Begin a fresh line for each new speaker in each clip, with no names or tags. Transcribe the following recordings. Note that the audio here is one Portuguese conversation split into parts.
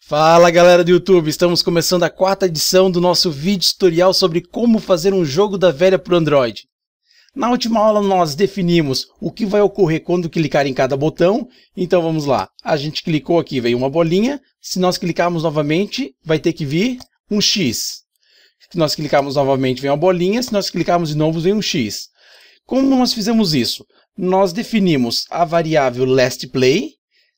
Fala galera do YouTube, estamos começando a 4ª edição do nosso vídeo tutorial sobre como fazer um jogo da velha para o Android. Na última aula nós definimos o que vai ocorrer quando clicar em cada botão, então vamos lá. A gente clicou aqui, veio uma bolinha, se nós clicarmos novamente vai ter que vir um X. Se nós clicarmos novamente vem uma bolinha, se nós clicarmos de novo vem um X. Como nós fizemos isso? Nós definimos a variável lastPlay.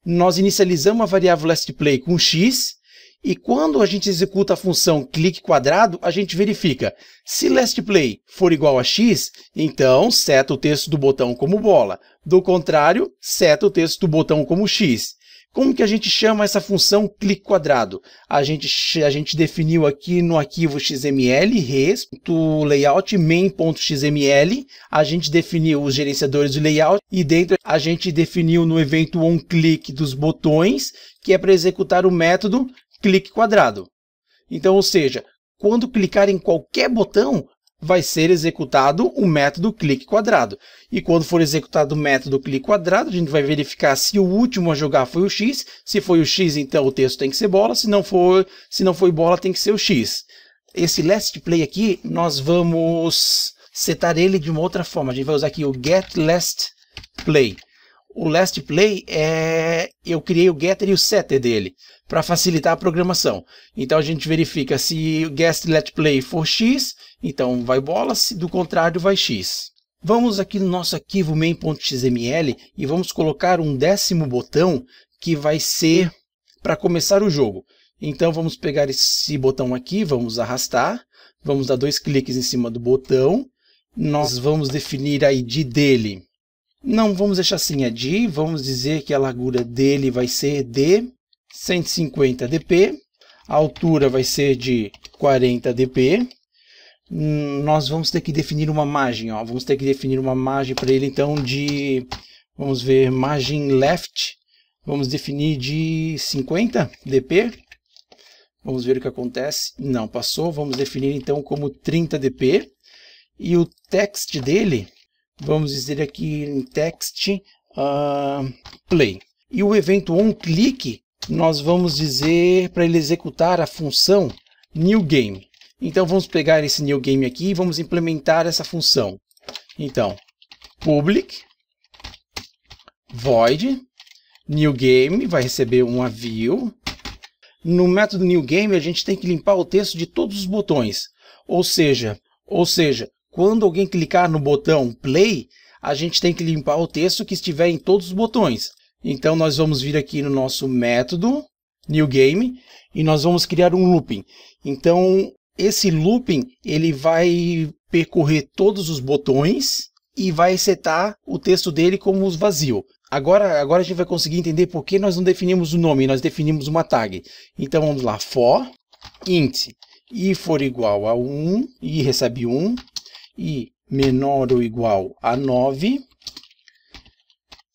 Nós inicializamos a variável lastPlay com x, e quando a gente executa a função clique quadrado, a gente verifica. Se lastPlay for igual a x, então seta o texto do botão como bola. Do contrário, seta o texto do botão como x. Como que a gente chama essa função clique quadrado? A gente definiu aqui no arquivo XML, res.layout main.xml, a gente definiu os gerenciadores de layout e dentro a gente definiu no evento onClick dos botões, que é para executar o método clique quadrado. Então, ou seja, quando clicar em qualquer botão, vai ser executado o método clique quadrado. E quando for executado o método clique quadrado, a gente vai verificar se o último a jogar foi o x. Se foi o x, então o texto tem que ser bola. Se não foi bola, tem que ser o x. Esse lastPlay aqui, nós vamos setar ele de uma outra forma. A gente vai usar aqui o getLastPlay. O lastPlay eu criei o getter e o setter dele para facilitar a programação. Então a gente verifica se o getLastPlay for x, então vai bola, se do contrário vai x. Vamos aqui no nosso arquivo main.xml e vamos colocar um 10º botão que vai ser para começar o jogo. Então vamos pegar esse botão aqui, vamos arrastar, vamos dar 2 cliques em cima do botão, nós vamos definir a ID dele. Não vamos deixar assim ID, vamos dizer que a largura dele vai ser de 150 dp, a altura vai ser de 40 dp. Nós vamos ter que definir uma margem, vamos ter que definir uma margem para ele então de, vamos ver, margem left, vamos definir de 50 dp. Vamos ver o que acontece. Não passou, vamos definir então como 30 dp. E o text dele, vamos dizer aqui em text play. E o evento onClick, nós vamos dizer para ele executar a função newGame. Então vamos pegar esse newGame aqui e vamos implementar essa função. Então, public void newGame vai receber um view. No método newGame a gente tem que limpar o texto de todos os botões. Ou seja, quando alguém clicar no botão play, a gente tem que limpar o texto que estiver em todos os botões. Então nós vamos vir aqui no nosso método newGame e nós vamos criar um looping. Então esse looping ele vai percorrer todos os botões e vai setar o texto dele como vazio. Agora a gente vai conseguir entender por que nós não definimos o nome, nós definimos uma tag. Então vamos lá, for int i for igual a 1, i recebe 1, e menor ou igual a 9,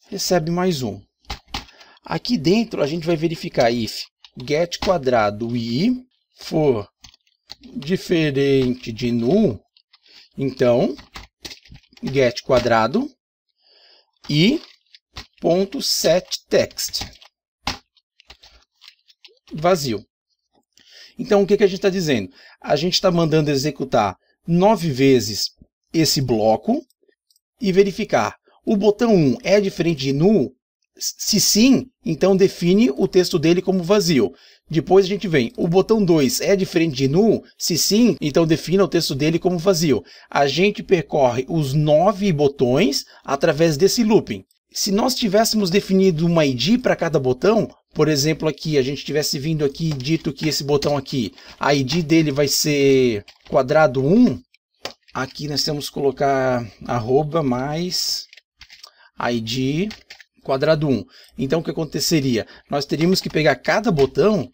recebe mais 1. Aqui dentro a gente vai verificar if get quadrado i for diferente de null, então get quadrado i ponto set text vazio. Então o que a gente está dizendo? A gente está mandando executar 9 vezes esse bloco e verificar. O botão 1 é diferente de null? Se sim, então define o texto dele como vazio. Depois a gente vem, o botão 2 é diferente de null? Se sim, então defina o texto dele como vazio. A gente percorre os 9 botões através desse looping. Se nós tivéssemos definido uma ID para cada botão, por exemplo aqui, a gente tivesse vindo aqui e dito que esse botão aqui, a ID dele vai ser quadrado 1, aqui nós temos que colocar arroba mais ID quadrado 1. Então o que aconteceria? Nós teríamos que pegar cada botão,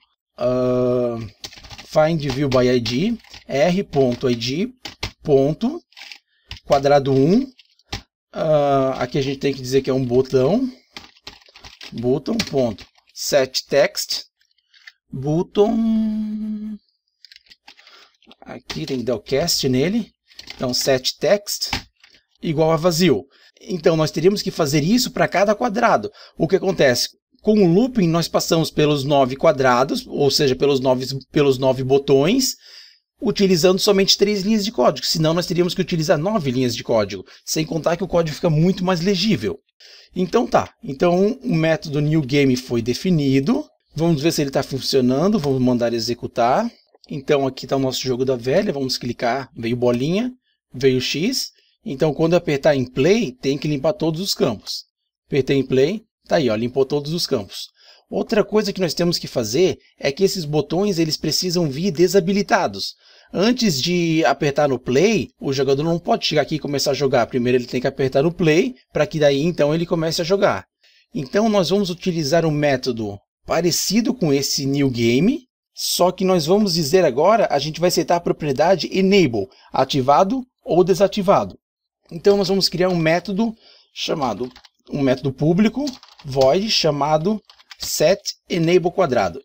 find view by ID, r.id, quadrado 1, aqui a gente tem que dizer que é um botão, ponto, set text button, aqui tem que dar o cast nele, então set text igual a vazio. Então nós teríamos que fazer isso para cada quadrado. O que acontece? Com o looping nós passamos pelos 9 quadrados, ou seja, pelos 9 botões, utilizando somente 3 linhas de código, senão nós teríamos que utilizar 9 linhas de código, sem contar que o código fica muito mais legível. Então tá, então o método newGame foi definido, vamos ver se ele está funcionando, vamos mandar executar. Então aqui está o nosso jogo da velha, vamos clicar, veio bolinha, veio X, então quando eu apertar em play, tem que limpar todos os campos. Apertei em play, tá aí, ó, limpou todos os campos. Outra coisa que nós temos que fazer é que esses botões eles precisam vir desabilitados. Antes de apertar no play, o jogador não pode chegar aqui e começar a jogar. Primeiro ele tem que apertar no play, para que daí então ele comece a jogar. Então nós vamos utilizar um método parecido com esse newGame, só que nós vamos dizer agora, a gente vai setar a propriedade enable, ativado ou desativado. Então nós vamos criar um método chamado, um método público, void, chamado setEnable quadrado.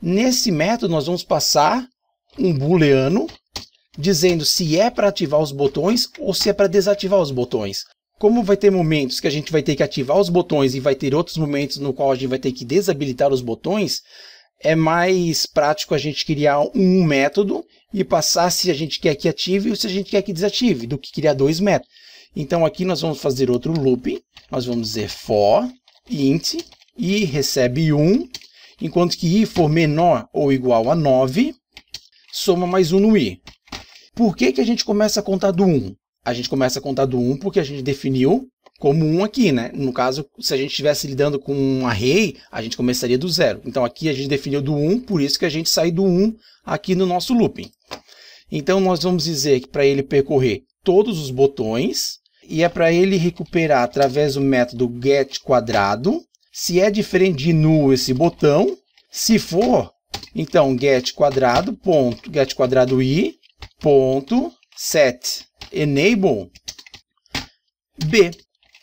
Nesse método nós vamos passar um booleano dizendo se é para ativar os botões ou se é para desativar os botões. Como vai ter momentos que a gente vai ter que ativar os botões e vai ter outros momentos no qual a gente vai ter que desabilitar os botões, é mais prático a gente criar um método e passar se a gente quer que ative ou se a gente quer que desative, do que criar 2 métodos. Então aqui nós vamos fazer outro loop, nós vamos dizer for int i recebe 1, enquanto que i for menor ou igual a 9, soma mais 1 no i. Por que a gente começa a contar do 1? A gente começa a contar do 1 porque a gente definiu como 1 aqui, né? No caso, se a gente estivesse lidando com um array, a gente começaria do 0. Então aqui a gente definiu do 1, por isso que a gente sai do 1 aqui no nosso looping. Então nós vamos dizer que para ele percorrer todos os botões, e é para ele recuperar através do método getQuadrado, se é diferente de null esse botão. Se for, então getQuadrado, ponto, getQuadrado i, ponto, setEnable b,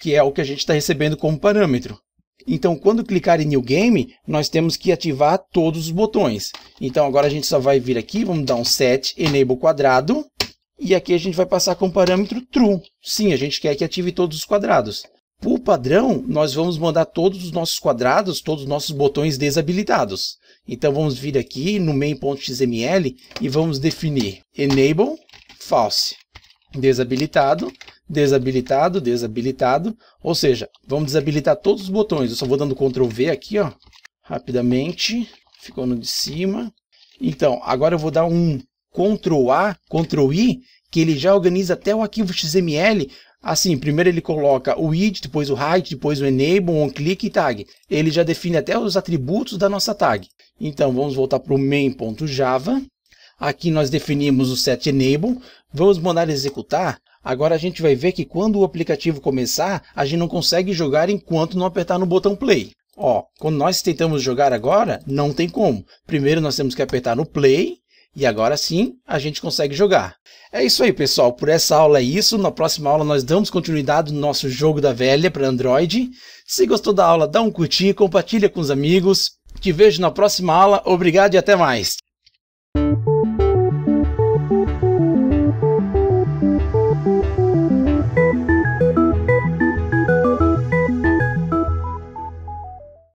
que é o que a gente está recebendo como parâmetro. Então, quando clicar em newGame, nós temos que ativar todos os botões. Então, agora a gente só vai vir aqui, vamos dar um setEnable quadrado, e aqui a gente vai passar com o parâmetro true. Sim, a gente quer que ative todos os quadrados. Por padrão, nós vamos mandar todos os nossos quadrados, todos os nossos botões desabilitados. Então vamos vir aqui no main.xml e vamos definir enable false. Desabilitado, desabilitado, desabilitado. Ou seja, vamos desabilitar todos os botões. Eu só vou dando Ctrl V aqui, ó, rapidamente. Ficou no de cima. Então, agora eu vou dar um Ctrl A, Ctrl I, que ele já organiza até o arquivo XML. Assim, primeiro ele coloca o id, depois o height, depois o enable, onClick e tag. Ele já define até os atributos da nossa tag. Então, vamos voltar para o main.java. Aqui nós definimos o setEnable. Vamos mandar executar. Agora a gente vai ver que quando o aplicativo começar, a gente não consegue jogar enquanto não apertar no botão play. Ó, quando nós tentamos jogar agora, não tem como. Primeiro nós temos que apertar no play. E agora sim, a gente consegue jogar. É isso aí, pessoal. Por essa aula é isso. Na próxima aula nós damos continuidade no nosso jogo da velha para Android. Se gostou da aula, dá um curtir, compartilha com os amigos. Te vejo na próxima aula. Obrigado e até mais.